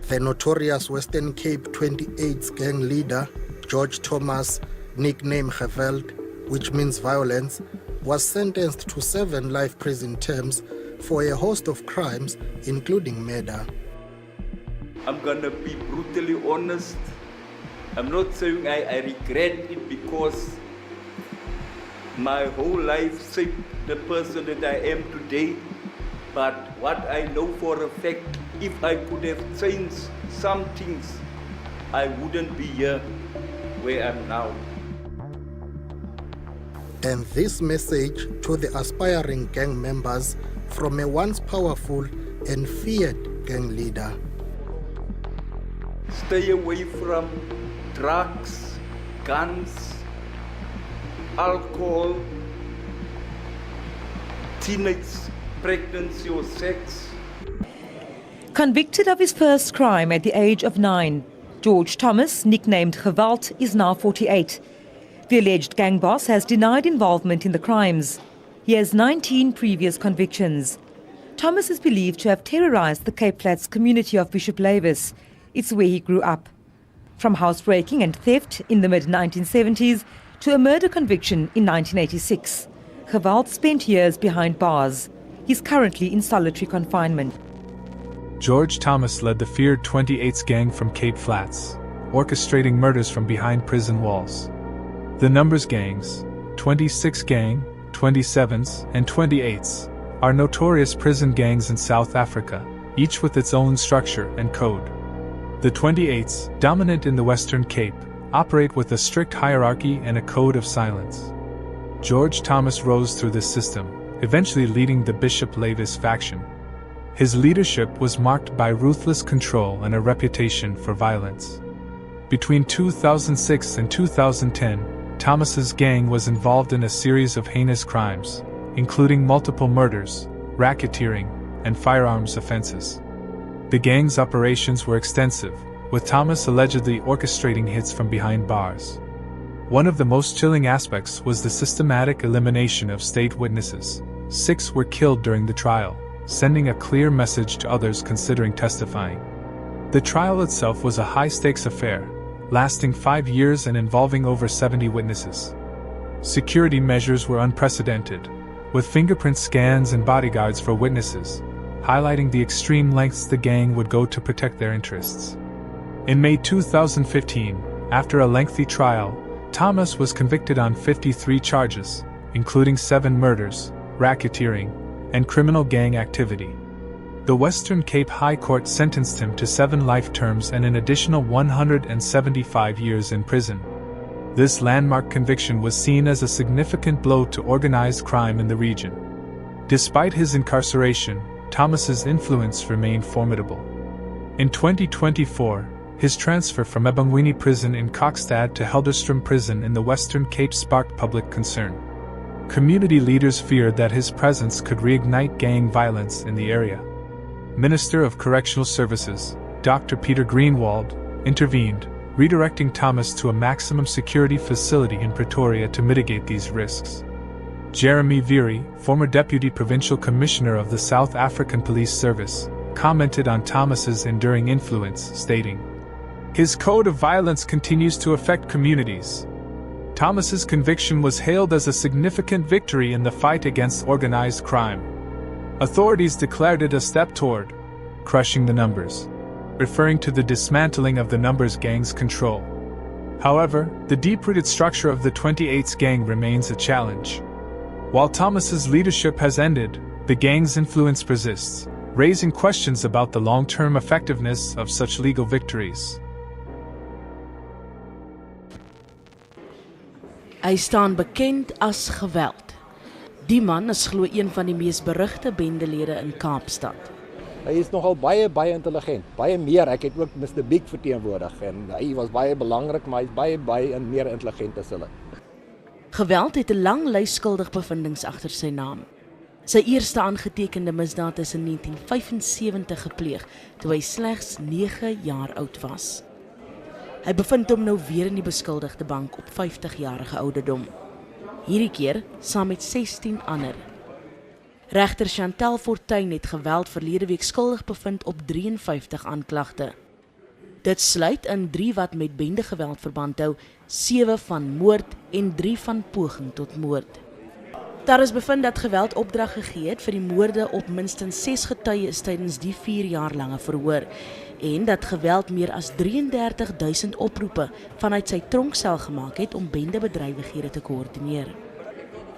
The notorious Western Cape 28th gang leader, Geweld Thomas, nicknamed Geweld, which means violence, was sentenced to 7 life prison terms for a host of crimes, including murder. I'm gonna be brutally honest. I'm not saying I regret it because my whole life shaped the person that I am today. But what I know for a fact, if I could have changed some things, I wouldn't be here where I am now. And this message to the aspiring gang members from a once powerful and feared gang leader. Stay away from drugs, guns, alcohol, teenage pregnancy or sex. Convicted of his first crime at the age of 9, Geweld Thomas, nicknamed Geweld, is now 48. The alleged gang boss has denied involvement in the crimes. He has 19 previous convictions. Thomas is believed to have terrorized the Cape Flats community of Bishop Lavis. It's where he grew up. From housebreaking and theft in the mid-1970s to a murder conviction in 1986, Geweld spent years behind bars. He's currently in solitary confinement. Geweld Thomas led the feared 28th gang from Cape Flats, orchestrating murders from behind prison walls. The numbers gangs, 26 gang, 27s, and 28s, are notorious prison gangs in South Africa, each with its own structure and code. The 28s, dominant in the Western Cape, operate with a strict hierarchy and a code of silence. Geweld Thomas rose through this system, eventually leading the Bishop Lavis faction. His leadership was marked by ruthless control and a reputation for violence. Between 2006 and 2010, Thomas's gang was involved in a series of heinous crimes, including multiple murders, racketeering, and firearms offenses. The gang's operations were extensive, with Thomas allegedly orchestrating hits from behind bars. One of the most chilling aspects was the systematic elimination of state witnesses. 6 were killed during the trial, sending a clear message to others considering testifying. The trial itself was a high-stakes affair, lasting 5 years and involving over 70 witnesses. Security measures were unprecedented, with fingerprint scans and bodyguards for witnesses, highlighting the extreme lengths the gang would go to protect their interests. In May 2015, after a lengthy trial, Thomas was convicted on 53 charges, including 7 murders, racketeering, and criminal gang activity. The Western Cape High Court sentenced him to 7 life terms and an additional 175 years in prison. This landmark conviction was seen as a significant blow to organized crime in the region. Despite his incarceration, Thomas's influence remained formidable. In 2024, his transfer from Ebongweni prison in Kokstad to Helderstrom prison in the Western Cape sparked public concern. Community leaders feared that his presence could reignite gang violence in the area. Minister of Correctional Services, Dr. Peter Greenwald, intervened, redirecting Thomas to a maximum security facility in Pretoria to mitigate these risks. Jeremy Veery, former Deputy Provincial Commissioner of the South African Police Service, commented on Thomas's enduring influence, stating, "His code of violence continues to affect communities." Thomas's conviction was hailed as a significant victory in the fight against organized crime. Authorities declared it a step toward crushing the numbers, referring to the dismantling of the numbers gang's control. However, the deep-rooted structure of the 28th gang remains a challenge. While Thomas's leadership has ended, the gang's influence persists, raising questions about the long-term effectiveness of such legal victories. Hy staan bekend as Geweld. Die man is glo een van die mees berugte bendelede in Kaapstad. Hy is nogal baie intelligent, baie meer. Ek het ook Mr. Big verteenwoordig en hy was baie belangrik, maar hy is baie en meer intelligent as hulle. Geweld het 'n lang lys skuldig bevindings agter sy naam. Sy eerste aangetekende misdaad is in 1975 gepleeg, toe hy slegs 9 jaar oud was. Hy bevind hom nou weer in die beskuldigde bank op 50-jarige ouderdom. Hierdie keer saam met 16 ander. Regter Chantel Fortuin het Geweld verlede week skuldig bevind op 53 aanklagte. Dit sluit in 3 wat met bendegeweld verband hou, 7 van moord en 3 van poging tot moord. Daar is bevind dat geweld opdrag gegee het vir die moorde op minstens 6 getuies tydens die 4 jaar lange verhoor en dat geweld meer as 33.000 oproepe vanuit sy tronksel gemaak het om bendebedrywighede te koördineer.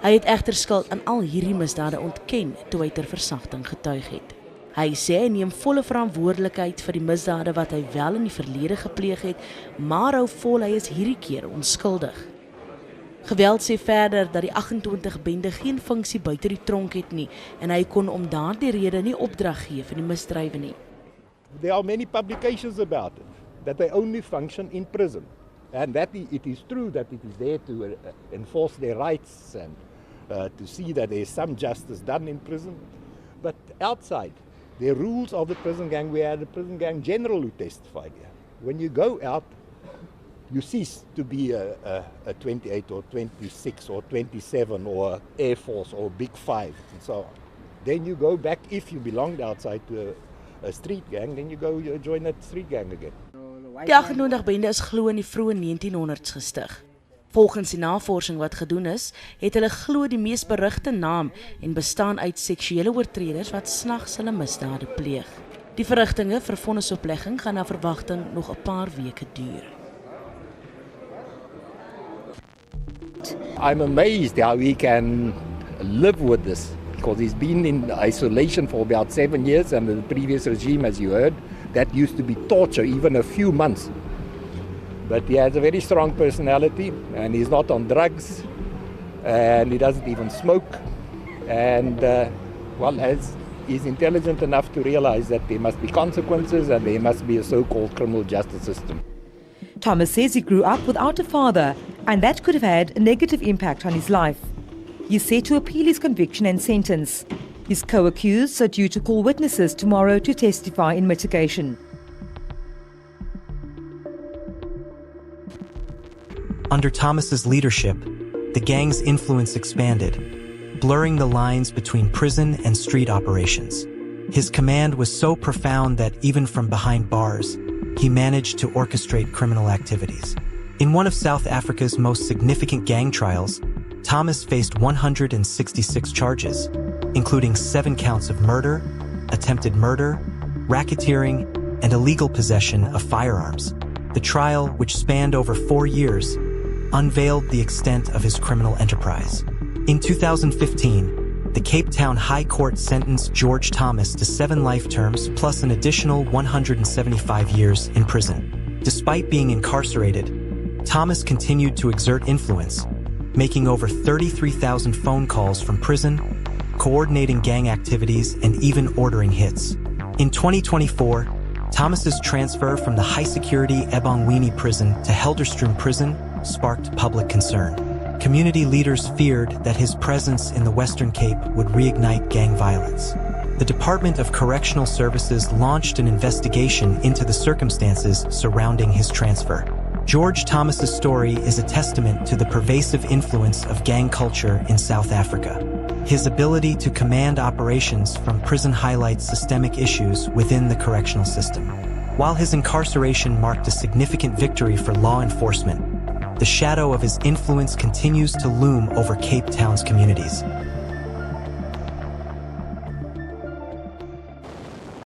Hy het egter skuld aan al hierdie misdade ontken toe hy ter versagting getuig het. Hy sê hy neem volle verantwoordelikheid vir die misdade wat hy wel in die verlede gepleeg het, maar hou vol hy is hierdie keer onskuldig. Geweld sê verder dat die 28 bende geen funksie buite die tronk het nie en hy kon om daardie rede nie opdrag gee vir die misdrywe nie. There are many publications about it, that they only function in prison. And that it is true that it is there to enforce their rights and to see that there is some justice done in prison. But outside, the rules of the prison gang, we had a prison gang general who testified here. When you go out, you cease to be a 28 or 26 or 27 or Air Force or Big Five and so on. Then you go back, if you belonged outside to a street gang, then you go join that street gang again. Die 28 bende is glo in die vroeë 1900s gestig. Volgens die navorsing wat gedoen is, het hulle glo die mees berugte naam en bestaan uit seksuele oortreders wat snags hulle misdade pleeg. Die verrigtinge vir vonnisoplegging gaan na verwagting nog 'n paar weke duur. I'm amazed how he can live with this, because he's been in isolation for about 7 years, and the previous regime, as you heard, that used to be torture, even a few months. But he has a very strong personality, and he's not on drugs, and he doesn't even smoke, and he's intelligent enough to realize that there must be consequences and there must be a so-called criminal justice system. Thomas says he grew up without a father, and that could have had a negative impact on his life. He's set to appeal his conviction and sentence. His co-accused are due to call witnesses tomorrow to testify in mitigation. Under Thomas's leadership, the gang's influence expanded, blurring the lines between prison and street operations. His command was so profound that even from behind bars, he managed to orchestrate criminal activities. In one of South Africa's most significant gang trials, Thomas faced 166 charges, including 7 counts of murder, attempted murder, racketeering, and illegal possession of firearms. The trial, which spanned over 4 years, unveiled the extent of his criminal enterprise. In 2015, the Cape Town High Court sentenced George Thomas to 7 life terms plus an additional 175 years in prison. Despite being incarcerated, Thomas continued to exert influence, making over 33,000 phone calls from prison, coordinating gang activities, and even ordering hits. In 2024, Thomas's transfer from the high-security Ebongweni prison to Helderstrom prison sparked public concern. Community leaders feared that his presence in the Western Cape would reignite gang violence. The Department of Correctional Services launched an investigation into the circumstances surrounding his transfer. George Thomas's story is a testament to the pervasive influence of gang culture in South Africa. His ability to command operations from prison highlights systemic issues within the correctional system. While his incarceration marked a significant victory for law enforcement, the shadow of his influence continues to loom over Cape Town's communities.